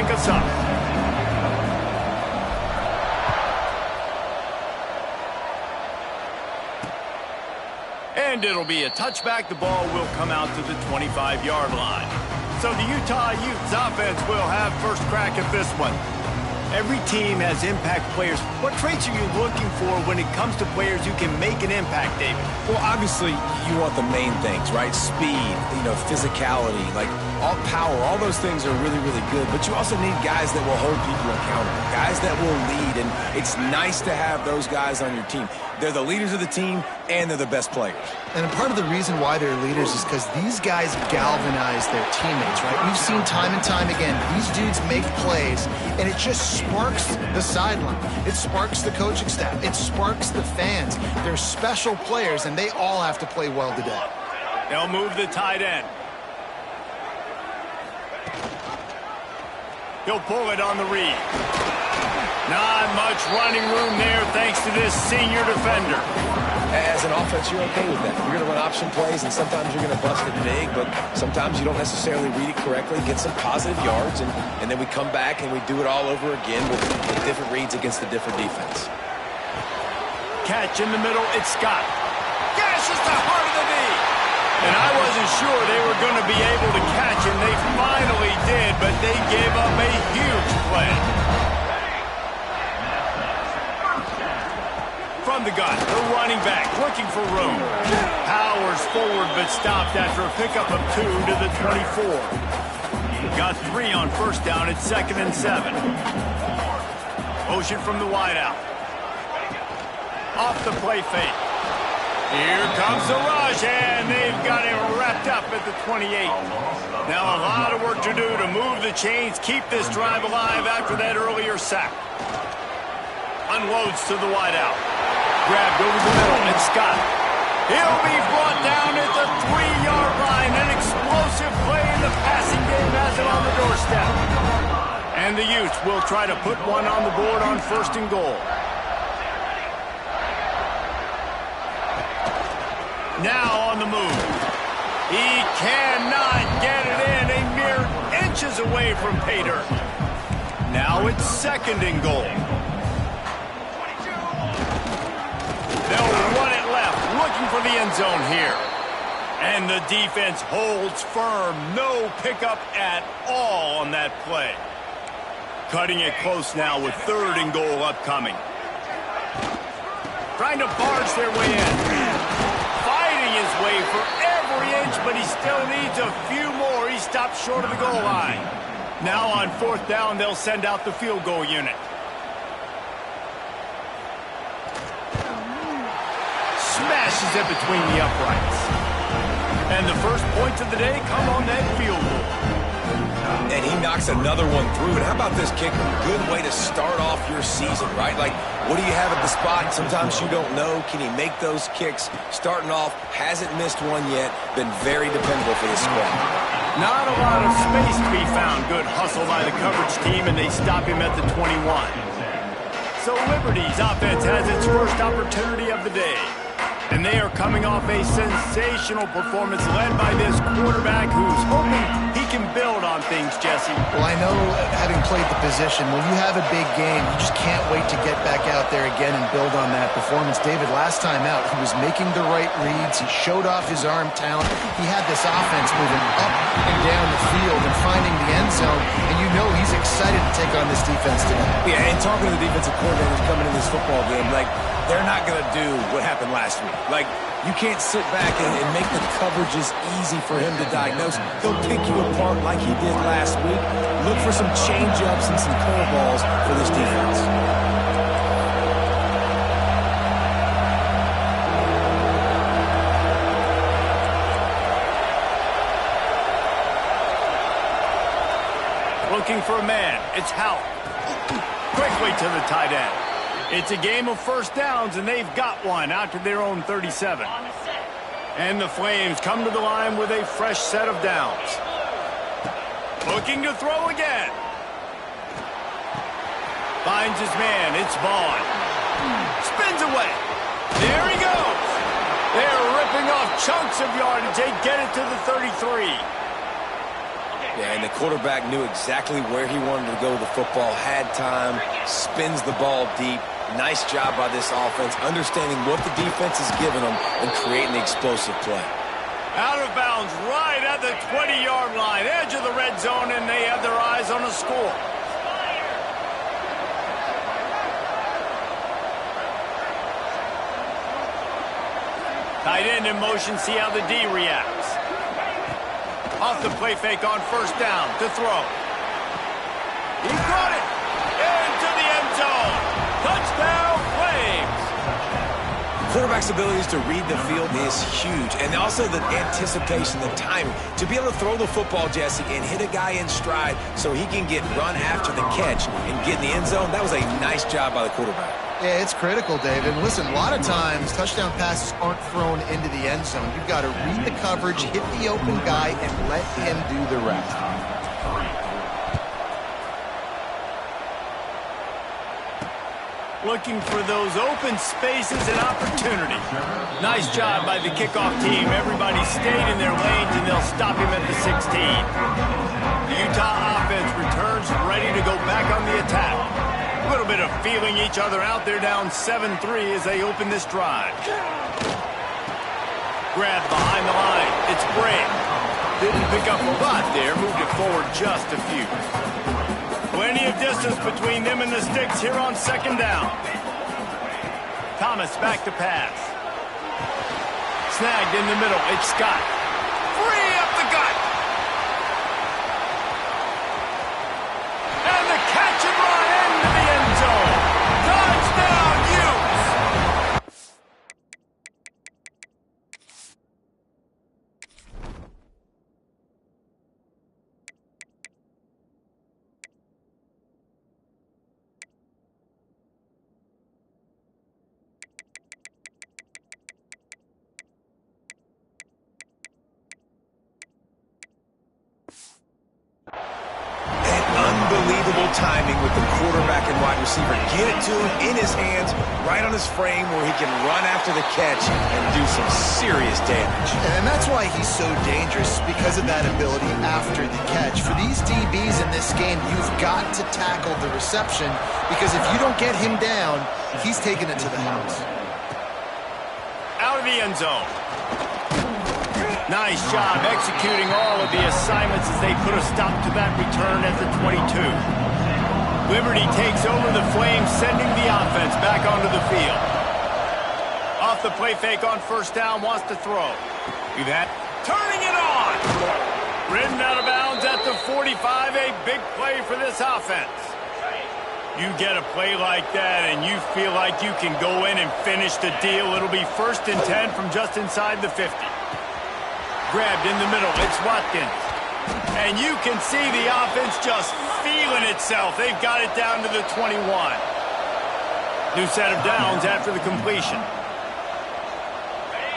bring us up. And it'll be a touchback. The ball will come out to the 25-yard line. So the Utah Utes offense will have first crack at this one. Every team has impact players. What traits are you looking for when it comes to players who can make an impact, David? Well, obviously, you want the main things, right? Speed, physicality, like all power, all those things are really, really good. But you also need guys that will hold people accountable, guys that will lead. And it's nice to have those guys on your team. They're the leaders of the team, and they're the best players. And part of the reason why they're leaders is because these guys galvanize their teammates, right? We've seen time and time again, these dudes make plays, and it just sparks the sideline. It sparks the coaching staff. It sparks the fans. They're special players, and they all have to play well today. They'll move the tight end. He'll pull it on the read. Not much running room there thanks to this senior defender. As an offense, you're okay with that. You're going to run option plays, and sometimes you're going to bust it big, but sometimes you don't necessarily read it correctly, get some positive yards, and then we come back and we do it all over again with different reads against the different defense. Catch in the middle, it's Scott. Gashes the heart of the knee. And I wasn't sure they were going to be able to catch him. They finally did, but they gave up a huge play. From the gun, the running back looking for room. Powers forward but stopped after a pickup of 2 to the 24. Got 3 on first down at 2nd and 7. Motion from the wideout. Off the play fake. Here comes the rush, and they've got him wrapped up at the 28. Now a lot of work to do to move the chains, keep this drive alive after that earlier sack. Unloads to the wideout. Grabbed over the middle, and Scott. He'll be brought down at the 3-yard line. An explosive play in the passing game has it on the doorstep. And the Utes will try to put one on the board on 1st and goal. Now on the move. He cannot get it in. A mere inches away from pay dirt. Now it's 2nd and goal. They'll run it left, looking for the end zone here. And the defense holds firm. No pickup at all on that play. Cutting it close now with 3rd and goal upcoming. Trying to barge their way in. His way for every inch, but he still needs a few more. He stopped short of the goal line. Now on 4th down, they'll send out the field goal unit. Smashes it between the uprights. And the first points of the day come on that field goal. And he knocks another one through. And how about this kicker? Good way to start off your season, right? Like, what do you have at the spot? Sometimes you don't know. Can he make those kicks? Starting off, hasn't missed one yet. Been very dependable for this squad. Not a lot of space to be found. Good hustle by the coverage team, and they stop him at the 21. So Liberty's offense has its first opportunity of the day. And they are coming off a sensational performance led by this quarterback who's hoping he can build on things, Jesse. Well, I know, having played the position, when you have a big game, you just can't wait to get back out there again and build on that performance. David, last time out, he was making the right reads. He showed off his arm talent. He had this offense moving up and down the field and finding the end zone. And you know he's excited to take on this defense today. Yeah, and talking to the defensive coordinators coming in this football game, like, they're not going to do what happened last week. Like, you can't sit back and make the coverages easy for him to diagnose. He'll pick you apart like he did last week. Look for some change-ups and some curveballs for this defense. Looking for a man. It's Howell. Quickly to the tight end. It's a game of first downs, and they've got one out to their own 37. And the Flames come to the line with a fresh set of downs. Looking to throw again. Finds his man. It's Vaughn. Spins away. There he goes. They're ripping off chunks of yardage. They get it to the 33. Yeah, and the quarterback knew exactly where he wanted to go with the football, had time, spins the ball deep. Nice job by this offense, understanding what the defense is giving them and creating the explosive play. Out of bounds right at the 20-yard line, edge of the red zone, and they have their eyes on a score. Tight end in motion, see how the D reacts. Off the play fake on first down to throw. He caught it into the end zone. Touchdown, Flames. Quarterback's abilities to read the field is huge, and also the anticipation, the timing. To be able to throw the football, Jesse, and hit a guy in stride so he can get run after the catch and get in the end zone, that was a nice job by the quarterback. Yeah, it's critical, David. Listen, a lot of times touchdown passes aren't thrown into the end zone. You've got to read the coverage, hit the open guy, and let him do the rest. Looking for those open spaces and opportunity. Nice job by the kickoff team. Everybody stayed in their lanes, and they'll stop him at the 16. The Utah offense returns ready to go back on the attack. A little bit of feeling each other out. They're down 7-3 as they open this drive. Grab behind the line. It's Bray. Didn't pick up a lot there. Moved it forward just a few. Plenty of distance between them and the sticks here on second down. Thomas back to pass. Snagged in the middle. It's Scott. Free up the gut. And the catch and run into the end zone. Touchdown, Utes. Unbelievable timing with the quarterback and wide receiver. Get it to him in his hands, right on his frame where he can run after the catch and do some serious damage. And that's why he's so dangerous, because of that ability after the catch. For these DBs in this game, you've got to tackle the reception, because if you don't get him down, he's taking it to the house. Out of the end zone. Nice job executing all of the assignments as they put a stop to that return at the 22. Liberty takes over the Flames, sending the offense back onto the field. Off the play fake on first down, wants to throw. Do that. Turning it on. Ridden out of bounds at the 45, a big play for this offense. You get a play like that and you feel like you can go in and finish the deal. It'll be 1st and 10 from just inside the 50. Grabbed in the middle, it's Watkins. And you can see the offense just feeling itself. They've got it down to the 21. New set of downs after the completion.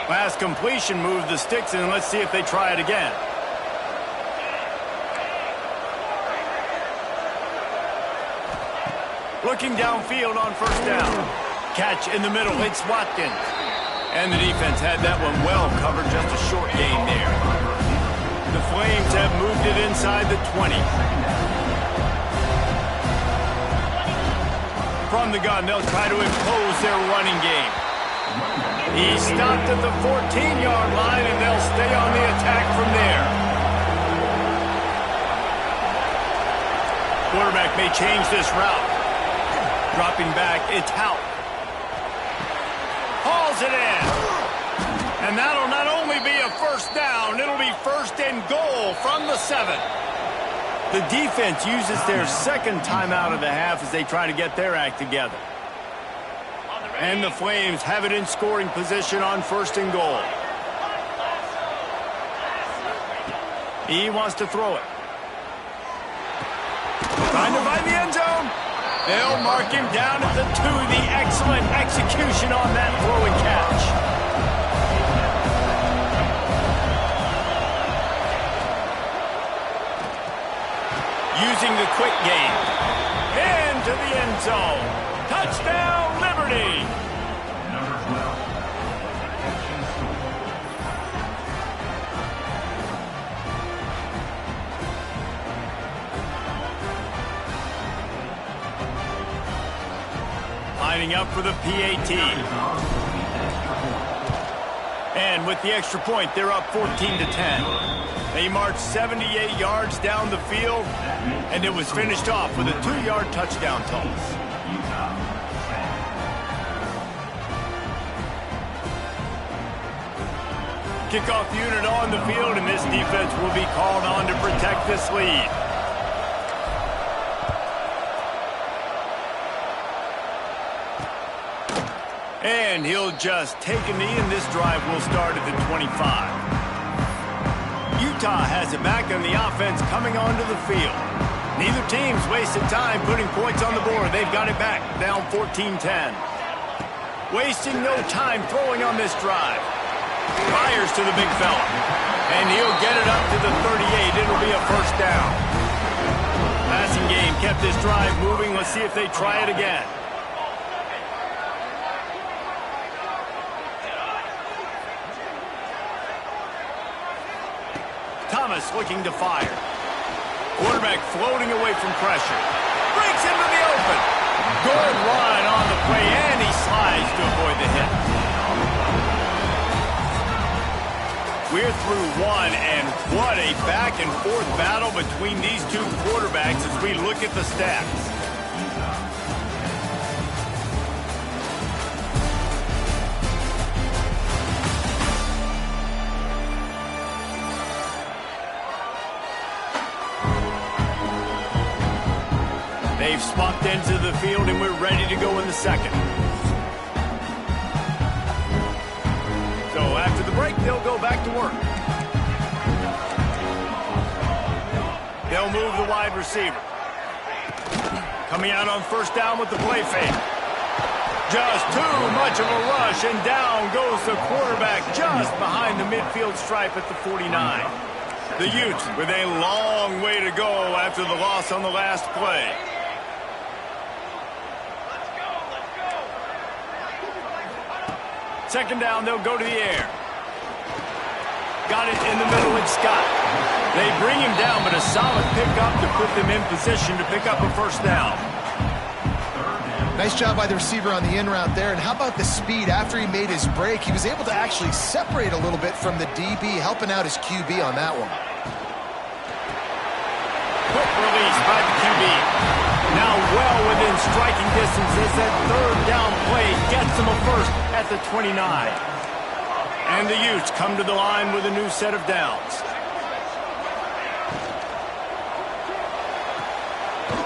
Last completion moved the sticks, and let's see if they try it again. Looking downfield on first down. Catch in the middle, it's Watkins. And the defense had that one well covered, just a short gain there. The Flames have moved it inside the 20. From the gun, they'll try to impose their running game. He stopped at the 14-yard line, and they'll stay on the attack from there. Quarterback may change this route. Dropping back, it's Hout. Hauls it in. And that'll not only be a first down, it'll be 1st and goal from the 7. The defense uses their second timeout of the half as they try to get their act together. And the Flames have it in scoring position on 1st and goal. He wants to throw it. Trying to find the end zone. They'll mark him down at the 2. The excellent execution on that throw and catch. Using the quick game. Into the end zone. Touchdown, Liberty. Lining up for the PAT. And with the extra point, they're up 14-10. They marched 78 yards down the field, and it was finished off with a 2-yard touchdown toss. Kickoff unit on the field, and this defense will be called on to protect this lead. And he'll just take a knee, and this drive will start at the 25. Utah has it back on the offense coming onto the field. Neither team's wasted time putting points on the board. They've got it back, down 14-10. Wasting no time throwing on this drive. Fires to the big fella. And he'll get it up to the 38. It'll be a first down. Passing game kept this drive moving. Let's see if they try it again. Thomas looking to fire. Quarterback floating away from pressure. Breaks into the open. Good run on the play, and he slides to avoid the hit. We're through one, and what a back-and-forth battle between these two quarterbacks as we look at the stats. They've swapped ends of the field, and we're ready to go in the second. So after the break, they'll go back to work. They'll move the wide receiver. Coming out on first down with the play fake. Just too much of a rush, and down goes the quarterback just behind the midfield stripe at the 49. The Utes with a long way to go after the loss on the last play. Second down, they'll go to the air. Got it in the middle with Scott. They bring him down, but a solid pickup to put them in position to pick up a first down. Nice job by the receiver on the in route there. And how about the speed? After he made his break, he was able to actually separate a little bit from the DB, helping out his QB on that one. Quick release by the QB. Now well within striking distance as that third down play gets them a first at the 29. And the Utes come to the line with a new set of downs.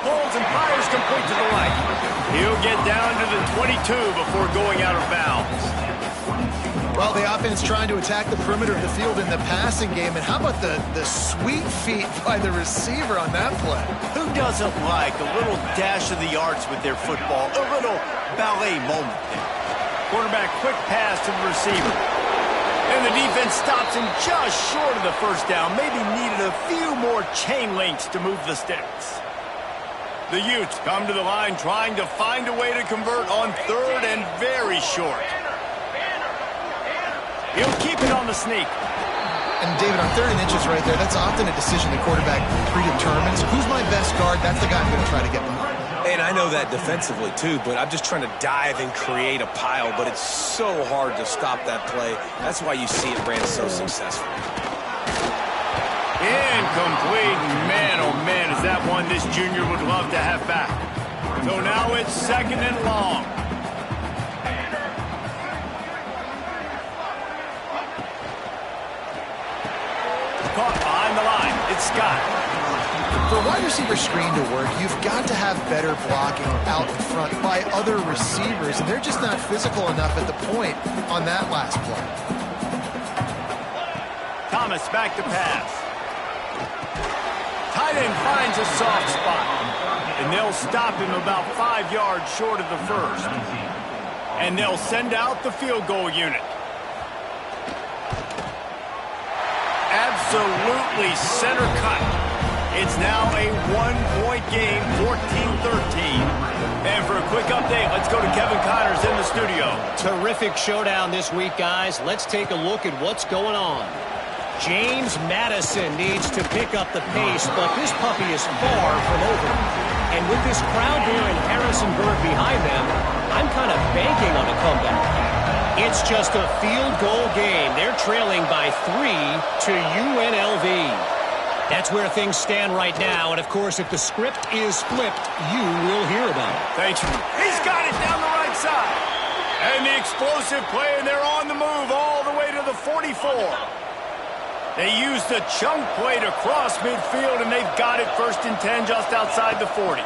Pulls and fires complete to the right. He'll get down to the 22 before going out of bounds. Well, the offense trying to attack the perimeter of the field in the passing game. And how about the sweet feet by the receiver on that play? Who doesn't like a little dash of the arts with their football? A little ballet moment there. Quarterback quick pass to the receiver. And the defense stops him just short of the first down. Maybe needed a few more chain links to move the sticks. The Utes come to the line trying to find a way to convert on third and very short. He'll keep it on the sneak. And David, on 3rd and inches right there, that's often a decision the quarterback predetermines. Who's my best guard? That's the guy I'm going to try to get behind. And I know that defensively, too, but I'm just trying to dive and create a pile, but it's so hard to stop that play. That's why you see it ran so successful. Incomplete. Man, oh, man, is that one this junior would love to have back. So now it's 2nd and long. Caught behind the line. It's Scott. For a wide receiver screen to work, you've got to have better blocking out in front by other receivers, and they're just not physical enough at the point on that last play. Thomas back to pass. Tight end finds a soft spot, and they'll stop him about 5 yards short of the first. And they'll send out the field goal unit. Absolutely center cut. It's now a 1-point game, 14-13. And for a quick update, let's go to Kevin Connors in the studio. Terrific showdown this week, guys. Let's take a look at what's going on. James Madison needs to pick up the pace, but this puppy is far from over. And with this crowd here in Harrisonburg behind them, I'm kind of banking on a comeback. It's just a field goal game. They're trailing by 3 to UNLV. That's where things stand right now. And, of course, if the script is flipped, you will hear about it. Thanks. He's got it down the right side. And the explosive play, and they're on the move all the way to the 44. They used the chunk play to cross midfield, and they've got it 1st and 10 just outside the 40.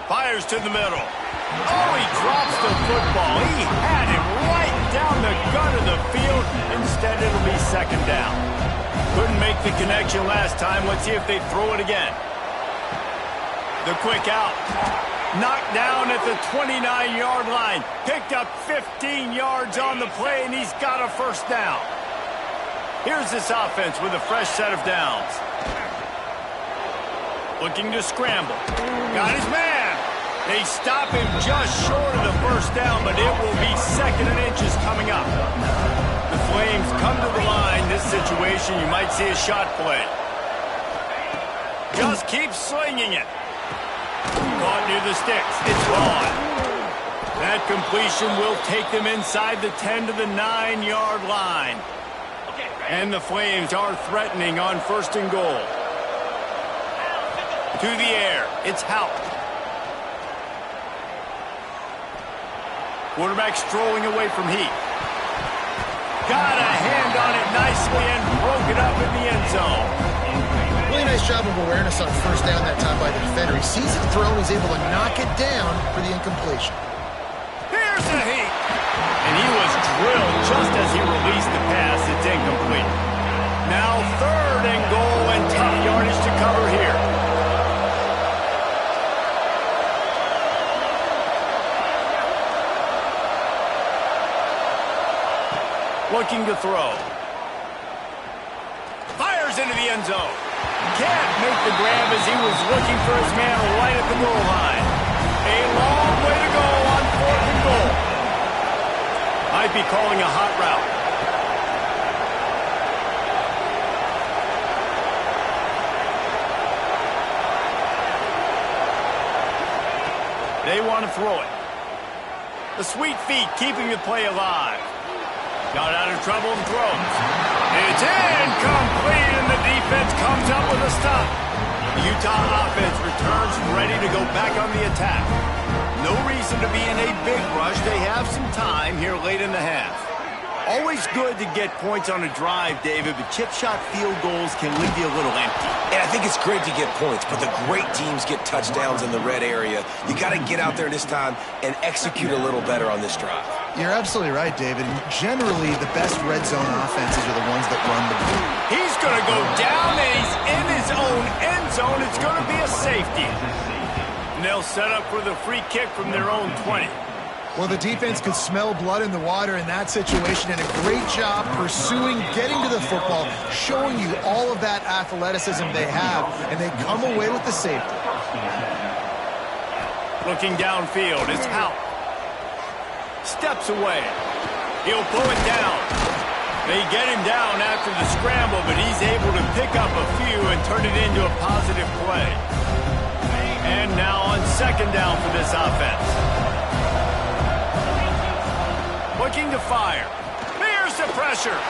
Fires to the middle. Oh, he drops the football. He had it right down the gut of the field. Instead, it'll be 2nd down. Couldn't make the connection last time. Let's see if they throw it again. The quick out. Knocked down at the 29-yard line. Picked up 15 yards on the play, and he's got a 1st down. Here's this offense with a fresh set of downs. Looking to scramble. Got his man. They stop him just short of the 1st down, but it will be 2nd and inches coming up. The Flames come to the line. This situation, you might see a shot play. Just keep slinging it. Caught near the sticks. It's gone. That completion will take them inside the 10 to the 9-yard line. And the Flames are threatening on 1st and goal. To the air. It's Houck. Quarterback strolling away from Heath. Got a hand on it nicely and broke it up in the end zone. Really nice job of awareness on 1st down that time by the defender. He sees it thrown, he's able to knock it down for the incompletion. Here's the Heath. And he was drilled just as he released the pass. It's incomplete. Now 3rd and goal, and tough yardage to cover here. Looking to throw. Fires into the end zone. Can't make the grab as he was looking for his man right at the goal line. A long way to go on 4th and goal. Might be calling a hot route. They want to throw it. The sweet feet keeping the play alive. Got out of trouble and throws. It's incomplete, and the defense comes up with a stop. The Utah offense returns ready to go back on the attack. No reason to be in a big rush. They have some time here late in the half. Always good to get points on a drive, David, but chip shot field goals can leave you a little empty. And I think it's great to get points, but the great teams get touchdowns in the red area. You got to get out there this time and execute a little better on this drive. You're absolutely right, David. Generally, the best red zone offenses are the ones that run the ball. He's going to go down, and he's in his own end zone. It's going to be a safety. And they'll set up for the free kick from their own 20. Well, the defense could smell blood in the water in that situation, and a great job pursuing, getting to the football, showing you all of that athleticism they have, and they come away with the safety. Looking downfield, it's Houck. Steps away. He'll pull it down. They get him down after the scramble, but he's able to pick up a few and turn it into a positive play. And now on 2nd down for this offense. Looking to fire. There's the pressure.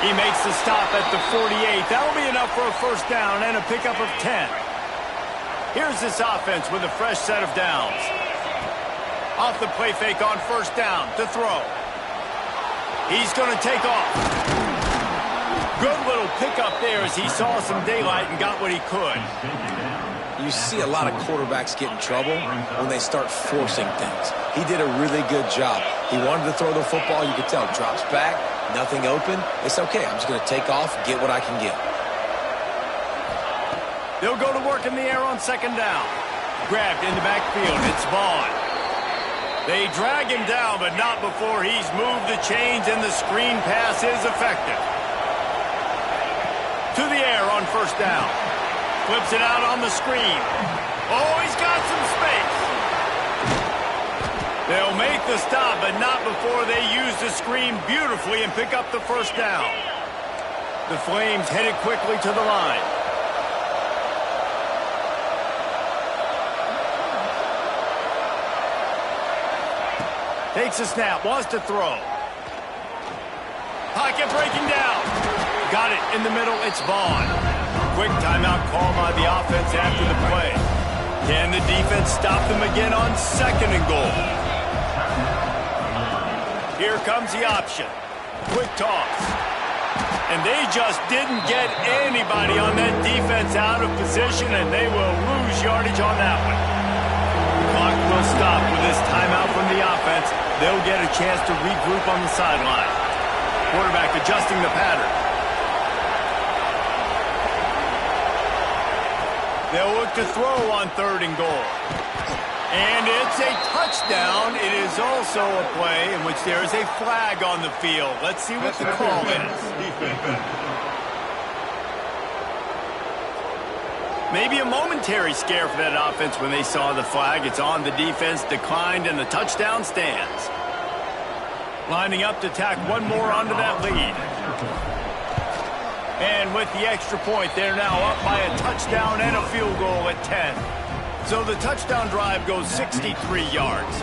He makes the stop at the 48. That'll be enough for a 1st down and a pickup of 10. Here's this offense with a fresh set of downs. Off the play fake on 1st down to throw. He's going to take off. Good little pickup there as he saw some daylight and got what he could. You see a lot of quarterbacks get in trouble when they start forcing things. He did a really good job. He wanted to throw the football. You could tell. Drops back, nothing open. It's okay. I'm just going to take off, get what I can get. They'll go to work in the air on 2nd down. Grabbed in the backfield. It's Vaughn. They drag him down, but not before he's moved the chains, and the screen pass is effective. To the air on 1st down. Flips it out on the screen. Oh, he's got some space. They'll make the stop, but not before they use the screen beautifully and pick up the 1st down. The Flames headed quickly to the line. Takes a snap, wants to throw. Pocket breaking down. Got it in the middle, it's Vaughn. Quick timeout call by the offense after the play. Can the defense stop them again on 2nd and goal? Here comes the option. Quick toss. And they just didn't get anybody on that defense out of position, and they will lose yardage on that one. The clock will stop with this timeout from the offense. They'll get a chance to regroup on the sideline. Quarterback adjusting the pattern. They'll look to throw on 3rd and goal. And it's a touchdown. It is also a play in which there is a flag on the field. Let's see what the call is. Maybe a momentary scare for that offense when they saw the flag. It's on the defense, declined, and the touchdown stands. Lining up to tack one more onto that lead. And with the extra point, they're now up by a touchdown and a field goal at 10. So the touchdown drive goes 63 yards.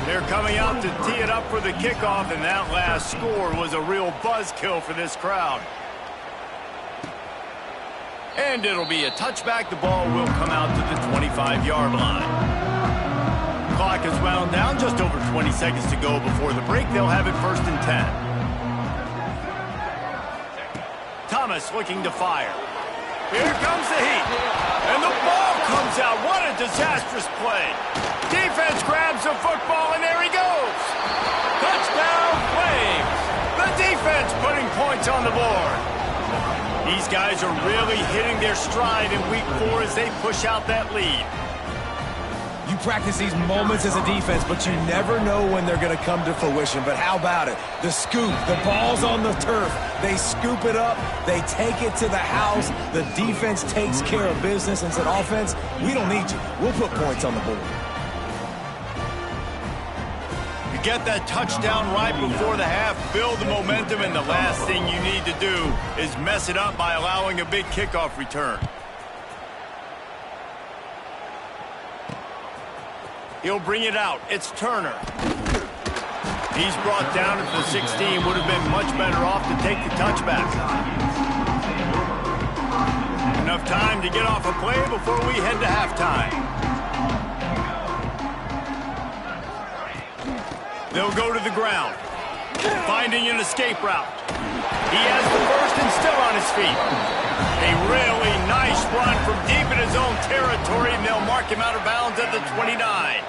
They're coming out to tee it up for the kickoff, and that last score was a real buzzkill for this crowd. And it'll be a touchback. The ball will come out to the 25-yard line. Clock is wound down, just over 20 seconds to go before the break. They'll have it 1st and 10. Thomas looking to fire. Here comes the heat. And the ball comes out. What a disastrous play. Defense grabs the football, and there he goes. Touchdown, Flames. The defense putting points on the board. These guys are really hitting their stride in week 4 as they push out that lead. You practice these moments as a defense, but you never know when they're going to come to fruition. But how about it? The scoop, the ball's on the turf. They scoop it up. They take it to the house. The defense takes care of business and said, offense, we don't need you. We'll put points on the board. You get that touchdown right before the half, build the momentum, and the last thing you need to do is mess it up by allowing a big kickoff return. He'll bring it out. It's Turner. He's brought down at the 16. Would have been much better off to take the touchback. Enough time to get off a play before we head to halftime. They'll go to the ground, finding an escape route. He has the first and still on his feet. A really nice run from deep in his own territory, and they'll mark him out of bounds at the 29.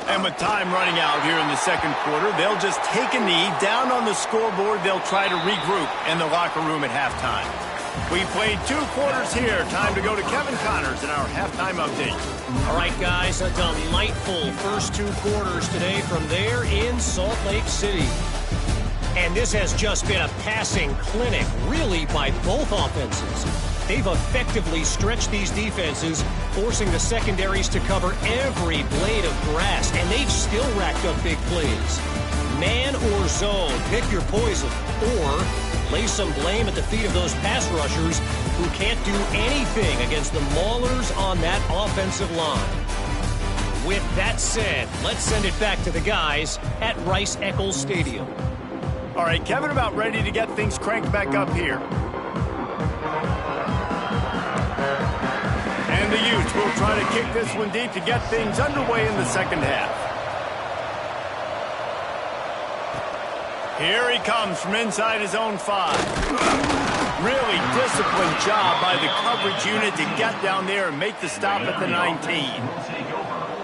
And with time running out here in the 2nd quarter, they'll just take a knee down on the scoreboard. They'll try to regroup in the locker room at halftime. We played 2 quarters here. Time to go to Kevin Connors in our halftime update. All right, guys, a delightful first 2 quarters today from there in Salt Lake City. And this has just been a passing clinic, really, by both offenses. They've effectively stretched these defenses, forcing the secondaries to cover every blade of grass, and they've still racked up big plays. Man or zone, pick your poison, or lay some blame at the feet of those pass rushers who can't do anything against the maulers on that offensive line. With that said, let's send it back to the guys at Rice-Eccles Stadium. All right, Kevin, about ready to get things cranked back up here. And the Utes will try to kick this one deep to get things underway in the 2nd half. Here he comes from inside his own 5. Really disciplined job by the coverage unit to get down there and make the stop at the 19.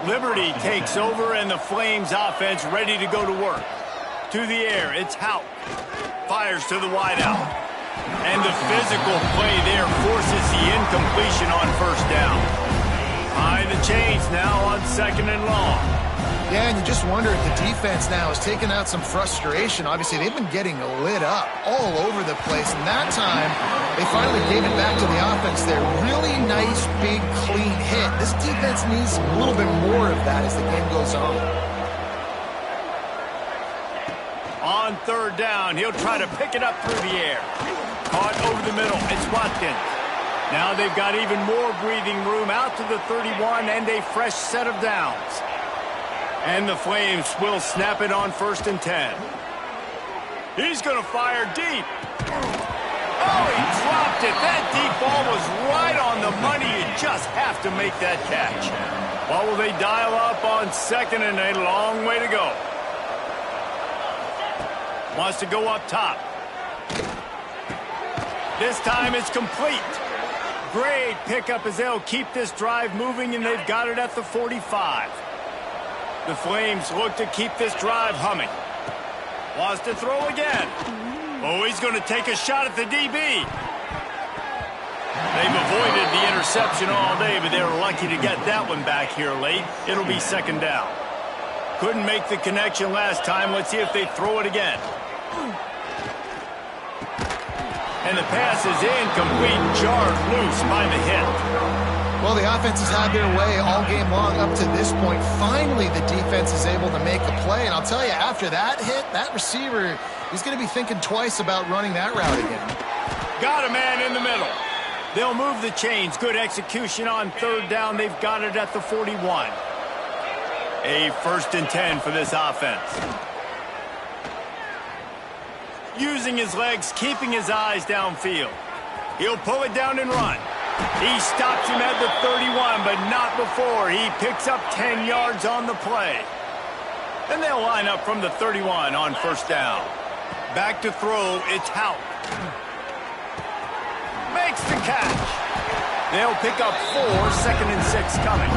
Liberty takes over, and the Flames offense ready to go to work. To the air, it's Houck. Fires to the wideout. And the physical play there forces the incompletion on 1st down. High the chains now on 2nd and long. Yeah, and you just wonder if the defense now has taken out some frustration. Obviously, they've been getting lit up all over the place. And that time, they finally gave it back to the offense there. Really nice, big, clean hit. This defense needs a little bit more of that as the game goes on. On 3rd down, he'll try to pick it up through the air. Caught over the middle. It's Watkins. Now they've got even more breathing room out to the 31 and a fresh set of downs. And the Flames will snap it on 1st and 10. He's going to fire deep. Oh, he dropped it. That deep ball was right on the money. You just have to make that catch. Well, will they dial up on 2nd and a long way to go? Wants to go up top. This time it's complete. Great pickup as they'll keep this drive moving, and they've got it at the 45. The Flames look to keep this drive humming. Wants to throw again. Oh, he's going to take a shot at the DB. They've avoided the interception all day, but they were lucky to get that one back here late. It'll be 2nd down. Couldn't make the connection last time. Let's see if they throw it again. And the pass is incomplete, jarred loose by the hit. Well, the offense has had their way all game long up to this point. Finally, the defense is able to make a play. And I'll tell you, after that hit, that receiver, he's going to be thinking twice about running that route again. Got a man in the middle. They'll move the chains. Good execution on 3rd down. They've got it at the 41. A 1st and 10 for this offense. Using his legs, keeping his eyes downfield. He'll pull it down and run. He stops him at the 31, but not before. He picks up 10 yards on the play. And they'll line up from the 31 on 1st down. Back to throw, it's Houck. Makes the catch. They'll pick up 4, 2nd and 6 coming.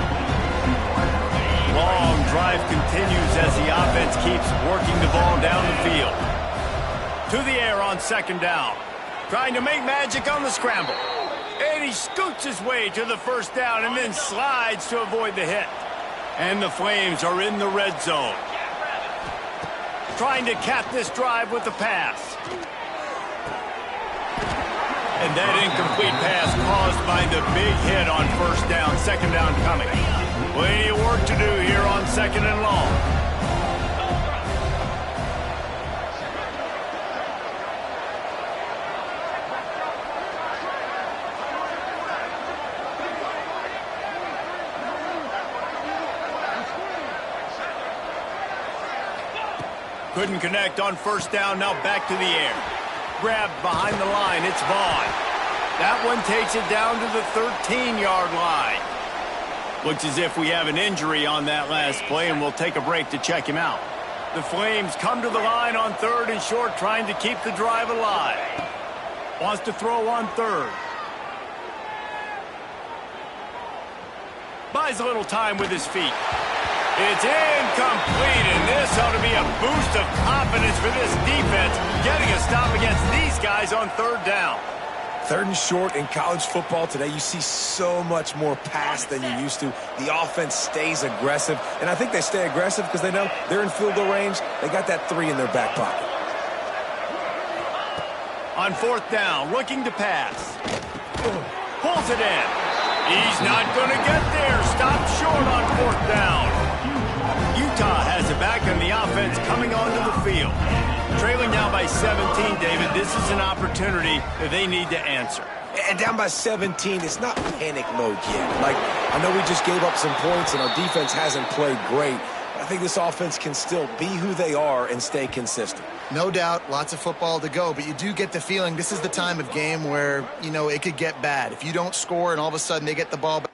Long drive continues as the offense keeps working the ball down the field. To the air on 2nd down. Trying to make magic on the scramble. And he scoots his way to the 1st down and then slides to avoid the hit. And the Flames are in the red zone. Trying to cap this drive with the pass. And that incomplete pass caused by the big hit on 1st down, 2nd down coming. Plenty of work to do here on 2nd and long. Couldn't connect on 1st down, now back to the air. Grabbed behind the line, it's Vaughn. That one takes it down to the 13-yard line. Looks as if we have an injury on that last play, and we'll take a break to check him out. The Flames come to the line on 3rd and short, trying to keep the drive alive. Wants to throw on 3rd. Buys a little time with his feet. It's incomplete, and this ought to be a boost of confidence for this defense, getting a stop against these guys on 3rd down. 3rd and short in college football today, you see so much more pass than you used to. The offense stays aggressive, and I think they stay aggressive because they know they're in field goal range. They got that 3 in their back pocket. On 4th down, looking to pass. Pulls it in. He's not going to get there. Stopped short on 4th down. Utah has it back, and the offense coming onto the field. Trailing down by 17, David. This is an opportunity that they need to answer. And down by 17, it's not panic mode yet. Like, I know we just gave up some points, and our defense hasn't played great. But I think this offense can still be who they are and stay consistent. No doubt, lots of football to go, but you do get the feeling this is the time of game where, you know, it could get bad. If you don't score and all of a sudden they get the ball back,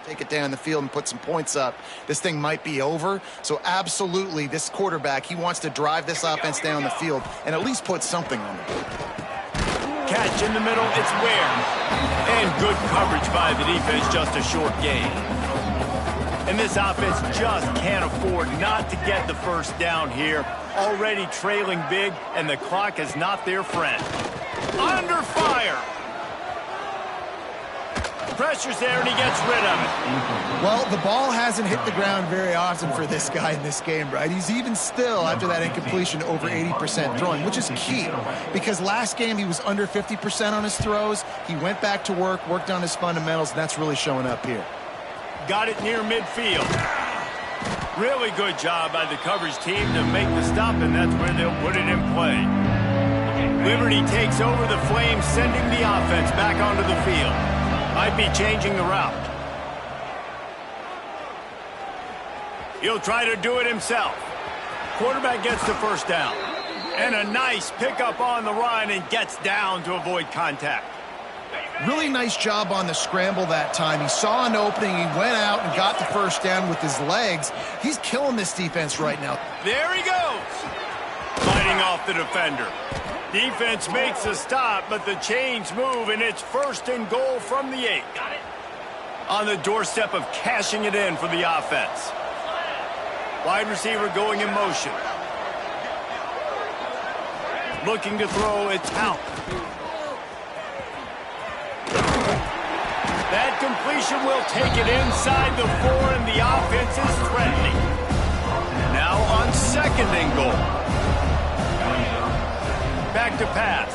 take it down the field and put some points up, this thing might be over. So absolutely, this quarterback, he wants to drive this offense down the field and at least put something on it. Catch in the middle, it's Ware. And good coverage by the defense, just a short gain. And this offense just can't afford not to get the 1st down here. Already trailing big, and the clock is not their friend. Under fire. Pressure's there, and he gets rid of it. Well, the ball hasn't hit the ground very often for this guy in this game, right? He's even still, after that incompletion, over 80% throwing, which is key. Because last game, he was under 50% on his throws. He went back to work, worked on his fundamentals, and that's really showing up here. Got it near midfield. Really good job by the coverage team to make the stop, and that's where they'll put it in play. Liberty takes over the Flames, sending the offense back onto the field. Might be changing the route. He'll try to do it himself. Quarterback gets the first down. And a nice pickup on the run and gets down to avoid contact. Really nice job on the scramble that time. He saw an opening, he went out and got the first down with his legs. He's killing this defense right now. There he goes. Fighting off the defender. Defense makes a stop, but the chains move, and it's 1st and goal from the 8. On the doorstep of cashing it in for the offense. Wide receiver going in motion. Looking to throw, it's out. That completion will take it inside the 4, and the offense is threatening. Now on 2nd and goal. Back to pass.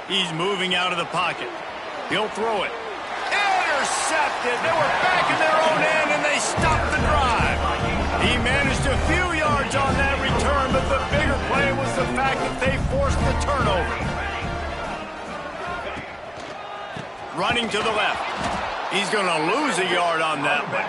He's moving out of the pocket. He'll throw it. Intercepted. They were back in their own end, and they stopped the drive. He managed a few yards on that return, but the bigger play was the fact that they forced the turnover. Running to the left. He's going to lose a yard on that one.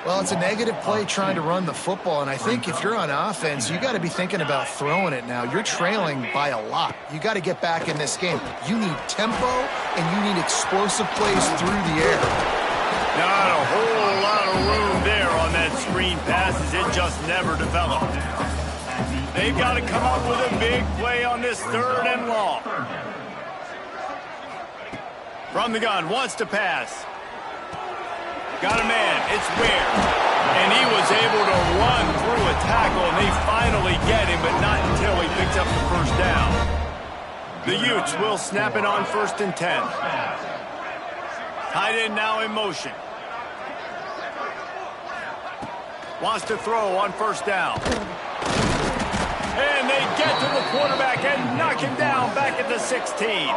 Well, it's a negative play trying to run the football, and I think if you're on offense, you got to be thinking about throwing it now. You're trailing by a lot. You got to get back in this game. You need tempo, and you need explosive plays through the air. Not a whole lot of room there on that screen pass as it just never developed. They've got to come up with a big play on this 3rd and long. From the gun, wants to pass. Got a man, it's Ware. And he was able to run through a tackle, and they finally get him, but not until he picks up the first down. The Utes will snap it on 1st and 10. Tight end now in motion. Wants to throw on 1st down. And they get to the quarterback and knock him down back at the 16.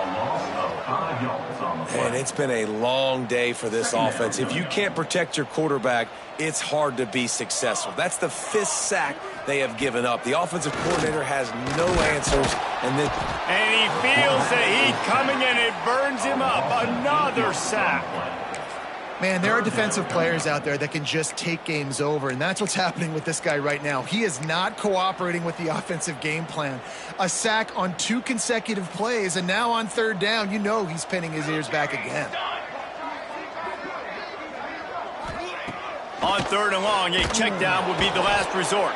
And it's been a long day for this offense. If you can't protect your quarterback, it's hard to be successful. That's the 5th sack they have given up. The offensive coordinator has no answers. And he feels the heat coming, and it burns him up. Another sack. Man, there are defensive players out there that can just take games over, and that's what's happening with this guy right now. He is not cooperating with the offensive game plan. A sack on 2 consecutive plays, and now on 3rd down, you know he's pinning his ears back again. On 3rd and long, a check down would be the last resort.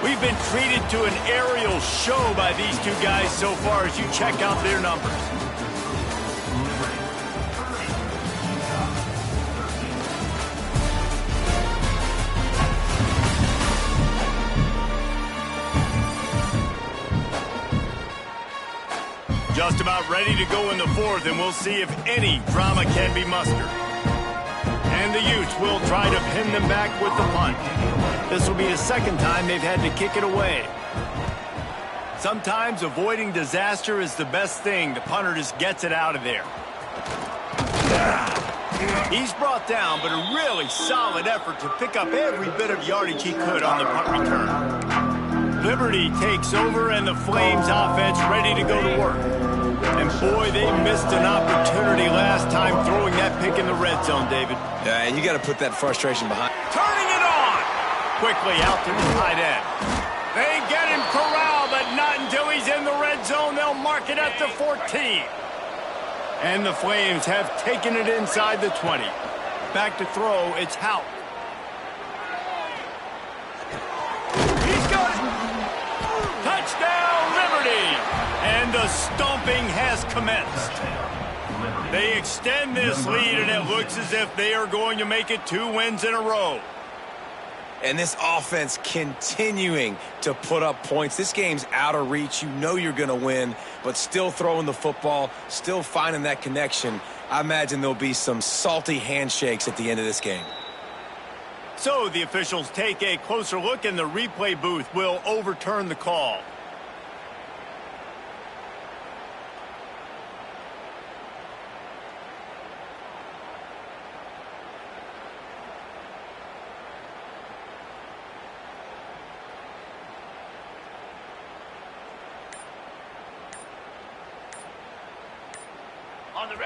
We've been treated to an aerial show by these two guys so far as you check out their numbers. Just about ready to go in the 4th, and we'll see if any drama can be mustered. And the Utes will try to pin them back with the punt. This will be the 2nd time they've had to kick it away. Sometimes avoiding disaster is the best thing. The punter just gets it out of there. He's brought down, but a really solid effort to pick up every bit of yardage he could on the punt return. Liberty takes over, and the Flames offense ready to go to work. And boy, they missed an opportunity last time throwing that pick in the red zone, David. Yeah, and you got to put that frustration behind. Turning it on! Quickly out to the tight end. They get him corralled, but not until he's in the red zone. They'll mark it at the 14. And the Flames have taken it inside the 20. Back to throw, it's Hout. He's got it! Touchdown, Liberty! And the stomping has commenced. They extend this lead, and it looks as if they are going to make it 2 wins in a row. And this offense continuing to put up points. This game's out of reach. You know you're going to win, but still throwing the football, still finding that connection. I imagine there'll be some salty handshakes at the end of this game. So the officials take a closer look, and the replay booth will overturn the call.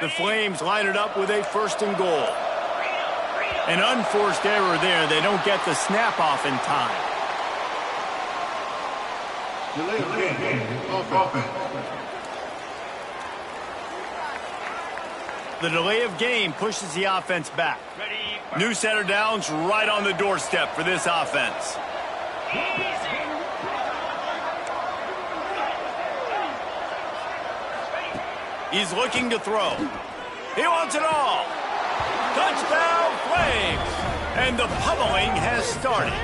The Flames line it up with a 1st and goal. An unforced error there. They don't get the snap off in time. The delay of game pushes the offense back. New set of downs right on the doorstep for this offense. He's looking to throw. He wants it all. Touchdown Flames. And the pummeling has started.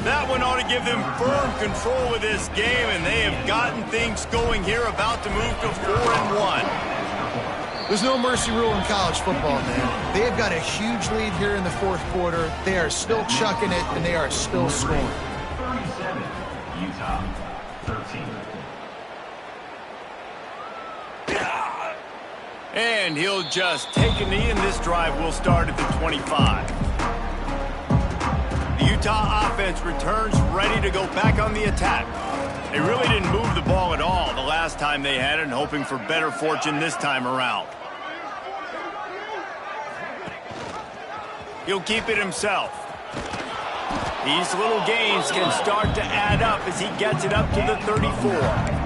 That one ought to give them firm control of this game, and they have gotten things going here, about to move to 4-1. There's no mercy rule in college football, man. They have got a huge lead here in the 4th quarter. They are still chucking it, and they are still scoring. 37, Utah, 13. And he'll just take a knee, and this drive will start at the 25. The Utah offense returns ready to go back on the attack. They really didn't move the ball at all the last time they had it, and hoping for better fortune this time around. He'll keep it himself. These little gains can start to add up as he gets it up to the 34.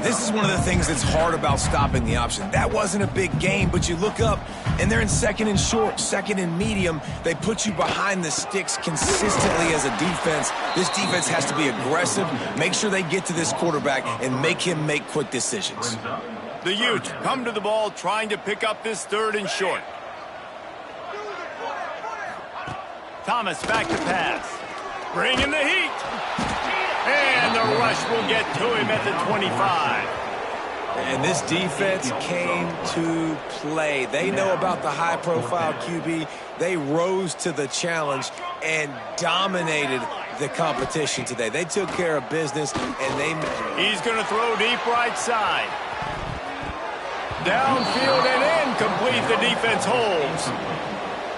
This is one of the things that's hard about stopping the option. That wasn't a big gain, but you look up, and they're in 2nd and short, 2nd and medium. They put you behind the sticks consistently as a defense. This defense has to be aggressive, make sure they get to this quarterback, and make him make quick decisions. The Utes come to the ball trying to pick up this 3rd and short. Thomas back to pass. Bringing the heat. And the rush will get to him at the 25. And this defense came to play. They know about the high-profile QB. They rose to the challenge and dominated the competition today. They took care of business, and they... He's going to throw deep right side. Downfield and incomplete. The defense holds.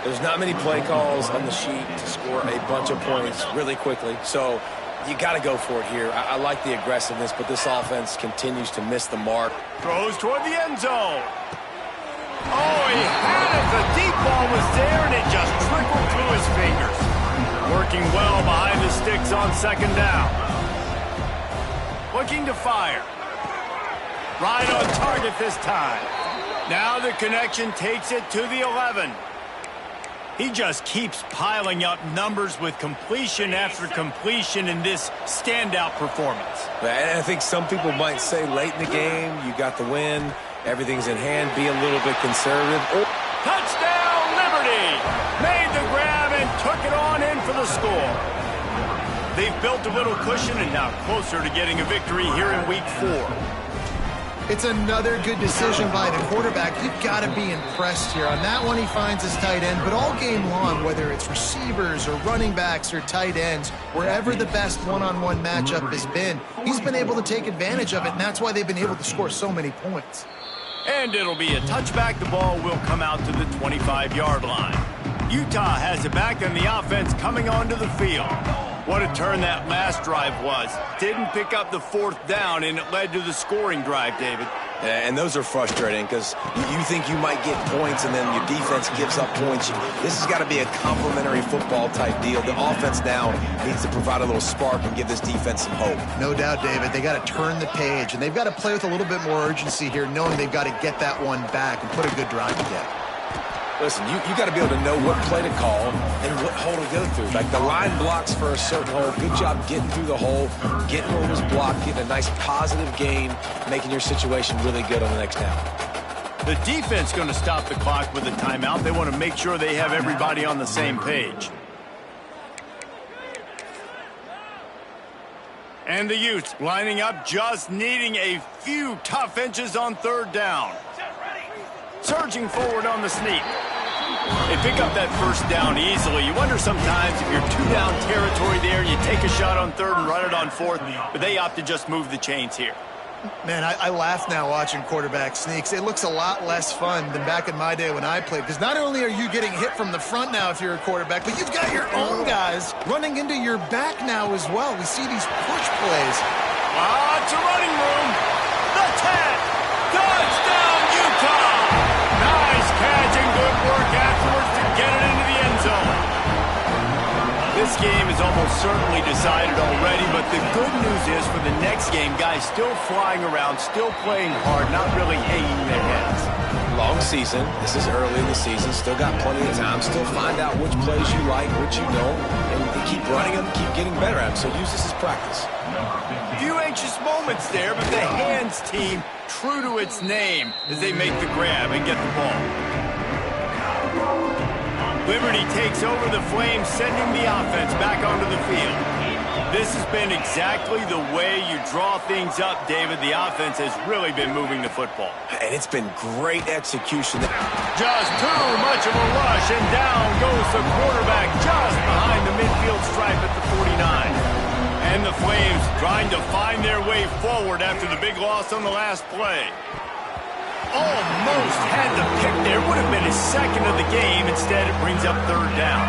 There's not many play calls on the sheet to score a bunch of points really quickly, so you got to go for it here. I like the aggressiveness, but this offense continues to miss the mark. Throws toward the end zone. Oh, he had it. The deep ball was there, and it just trickled through his fingers. Working well behind the sticks on 2nd down. Looking to fire. Right on target this time. Now the connection takes it to the 11. He just keeps piling up numbers with completion after completion in this standout performance. And I think some people might say late in the game, you got the win, everything's in hand, be a little bit conservative. Oh. Touchdown, Liberty! Made the grab and took it on in for the score. They've built a little cushion and now closer to getting a victory here in Week 4. It's another good decision by the quarterback. You've got to be impressed here. On that one, he finds his tight end, but all game long, whether it's receivers or running backs or tight ends, wherever the best one-on-one matchup has been, he's been able to take advantage of it, and that's why they've been able to score so many points. And it'll be a touchback. The ball will come out to the 25-yard line. Utah has it back, and the offense coming onto the field. What a turn that last drive was. Didn't pick up the 4th down, and it led to the scoring drive, David. And those are frustrating because you think you might get points, and then your defense gives up points. This has got to be a complementary football type deal. The offense now needs to provide a little spark and give this defense some hope. No doubt, David. They got to turn the page, and they've got to play with a little bit more urgency here, knowing they've got to get that one back and put a good drive together. Listen, you got to be able to know what play to call and what hole to go through. Like the line blocks for a certain hole. Good job getting through the hole, getting where it was blocked, getting a nice positive gain, making your situation really good on the next down. The defense going to stop the clock with a timeout. They want to make sure they have everybody on the same page. And the Utes lining up, just needing a few tough inches on 3rd down. Surging forward on the sneak. They pick up that 1st down easily. You wonder sometimes if you're 2-down territory there, you take a shot on 3rd and run it on 4th, but they opt to just move the chains here. Man, I laugh now watching quarterback sneaks. It looks a lot less fun than back in my day when I played, because not only are you getting hit from the front now if you're a quarterback, but you've got your own guys running into your back now as well. We see these push plays. It's a running room. The 10. Touchdown, Utah. Utah. Nice catch and good work afterwards to get it into the end zone. This game is almost certainly decided already, but the good news is for the next game, guys still flying around, still playing hard, not really hanging their heads. Long season. This is early in the season. Still got plenty of time. Still find out which plays you like, which you don't, and keep running them, keep getting better at them. So use this as practice. A few anxious moments there, but the hands team true to its name as they make the grab and get the ball. Liberty takes over the Flames, sending the offense back onto the field. This has been exactly the way you draw things up, David. The offense has really been moving the football. And it's been great execution. Just too much of a rush, and down goes the quarterback just behind the midfield stripe at the 49. And the Flames trying to find their way forward after the big loss on the last play. Almost had the pick there. Would have been his second of the game. Instead, it brings up third down.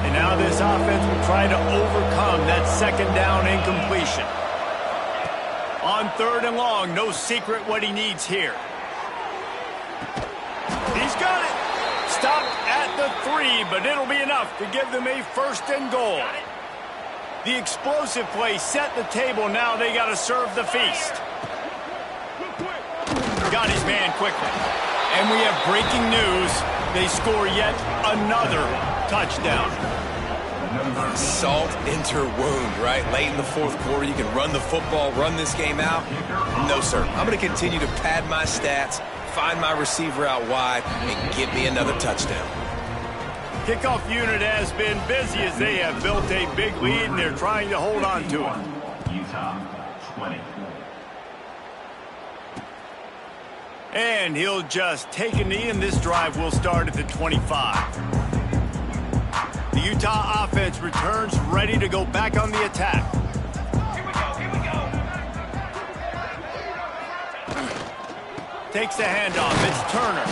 And now this offense will try to overcome that second down incompletion. On third and long, no secret what he needs here. He's got it. Stopped at the 3, but it'll be enough to give them a first and goal. The explosive play set the table. Now they got to serve the feast. Got his man quickly. And we have breaking news. They score yet another touchdown. Salt into wound, right? Late in the fourth quarter, you can run the football, run this game out. No, sir. I'm going to continue to pad my stats, find my receiver out wide, and get me another touchdown. Kickoff unit has been busy as they have built a big lead, and they're trying to hold on to it. Utah, 20. And he'll just take a knee, and this drive will start at the 25. The Utah offense returns ready to go back on the attack. Here we go. Takes the handoff. It's Turner.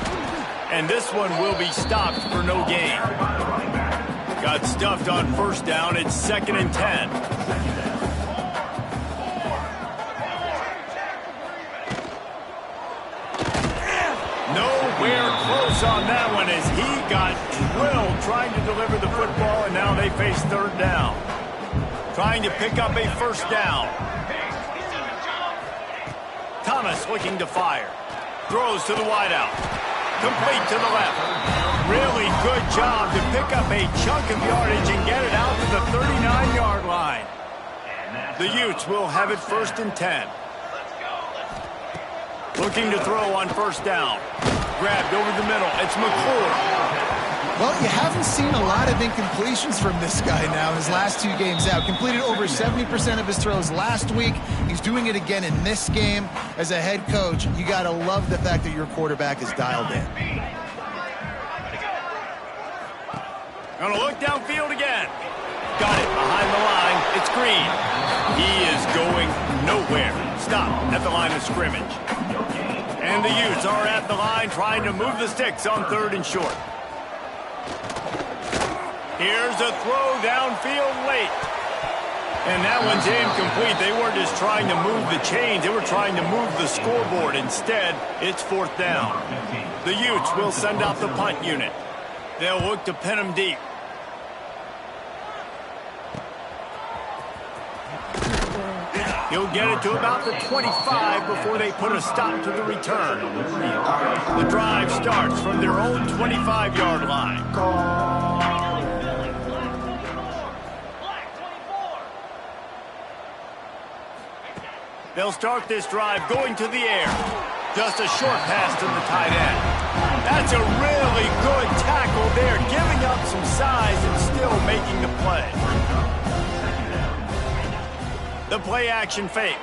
And this one will be stopped for no gain. Got stuffed on first down. It's 2nd and 10. Nowhere close on that one as he got drilled trying to deliver the football, and now they face third down. Trying to pick up a first down. Thomas looking to fire. Throws to the wideout. Complete to the left. Really good job to pick up a chunk of yardage and get it out to the 39-yard line. The Utes will have it 1st and 10. Looking to throw on first down. Grabbed over the middle. It's McClure. Well, you haven't seen a lot of incompletions from this guy now in his last 2 games out. Completed over 70% of his throws last week. He's doing it again in this game. As a head coach, you got to love the fact that your quarterback is dialed in. Gonna look downfield again. Got it behind the line. It's Green. He is going nowhere. Stop at the line of scrimmage. And the Utes are at the line trying to move the sticks on 3rd and short. Here's a throw downfield late. And that one's incomplete. They weren't just trying to move the chains. They were trying to move the scoreboard. Instead, it's 4th down. The Utes will send out the punt unit. They'll look to pin them deep. He'll get it to about the 25 before they put a stop to the return. The drive starts from their own 25-yard line. They'll start this drive going to the air. Just a short pass to the tight end. That's a really good tackle there, giving up some size and still making the play. The play action fake.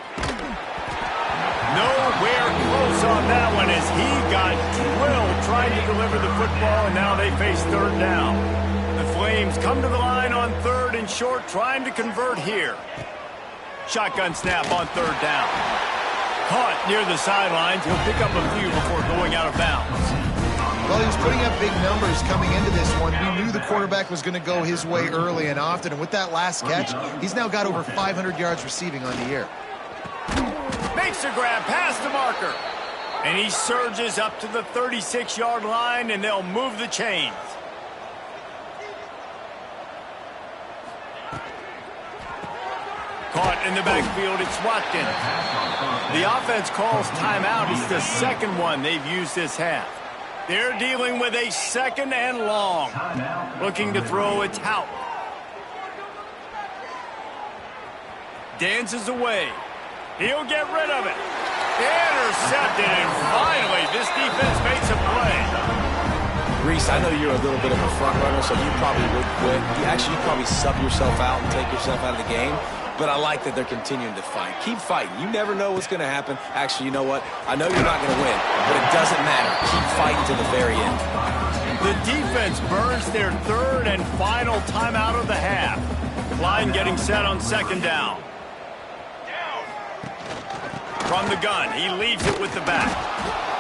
Nowhere close on that one as he got drilled trying to deliver the football, and now they face third down. The Flames come to the line on 3rd and short, trying to convert here. Shotgun snap on 3rd down. Caught near the sidelines. He'll pick up a few before going out of bounds. Well, he was putting up big numbers coming into this one. We knew the quarterback was going to go his way early and often, and with that last catch, he's now got over 500 yards receiving on the year. Makes the grab past the marker. And he surges up to the 36-yard line, and they'll move the chains. Caught in the backfield, it's Watkins. The offense calls timeout. It's the second one they've used this half. They're dealing with a second and long. Looking to throw, it's Hout. Dances away. He'll get rid of it. Intercepted, and finally, this defense makes a play. Reese, I know you're a little bit of a front runner, so you probably would quit. You probably sub yourself out and take yourself out of the game. But I like that they're continuing to fight. Keep fighting. You never know what's going to happen. Actually, you know what? I know you're not going to win, but it doesn't matter. Keep fighting to the very end. The defense burns their third and final timeout of the half. Line getting set on second down. From the gun, he leaves it with the back.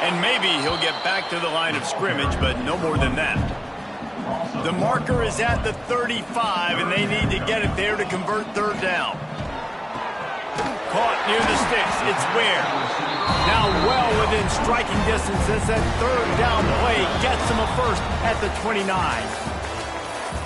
And maybe he'll get back to the line of scrimmage, but no more than that. The marker is at the 35, and they need to get it there to convert third down. Caught near the sticks. It's Ware. Now well within striking distance as that third down play gets him a first at the 29.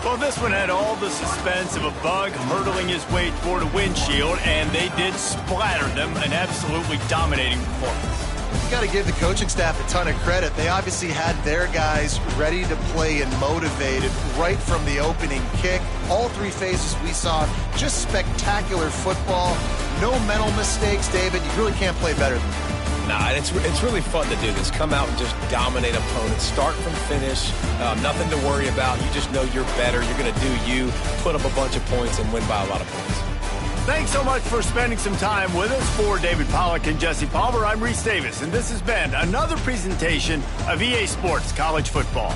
Well, this one had all the suspense of a bug hurtling his way toward a windshield, and they did splatter them. An absolutely dominating performance. You got to give the coaching staff a ton of credit. They obviously had their guys ready to play and motivated right from the opening kick. All three phases we saw, just spectacular football. No mental mistakes, David. You really can't play better than that. Nah, it's really fun to do this. Come out and just dominate opponents. Start from finish. Nothing to worry about. You just know you're better. You're going to do you, put up a bunch of points, and win by a lot of points. Thanks so much for spending some time with us. For David Pollack and Jesse Palmer, I'm Reese Davis, and this has been another presentation of EA Sports College Football.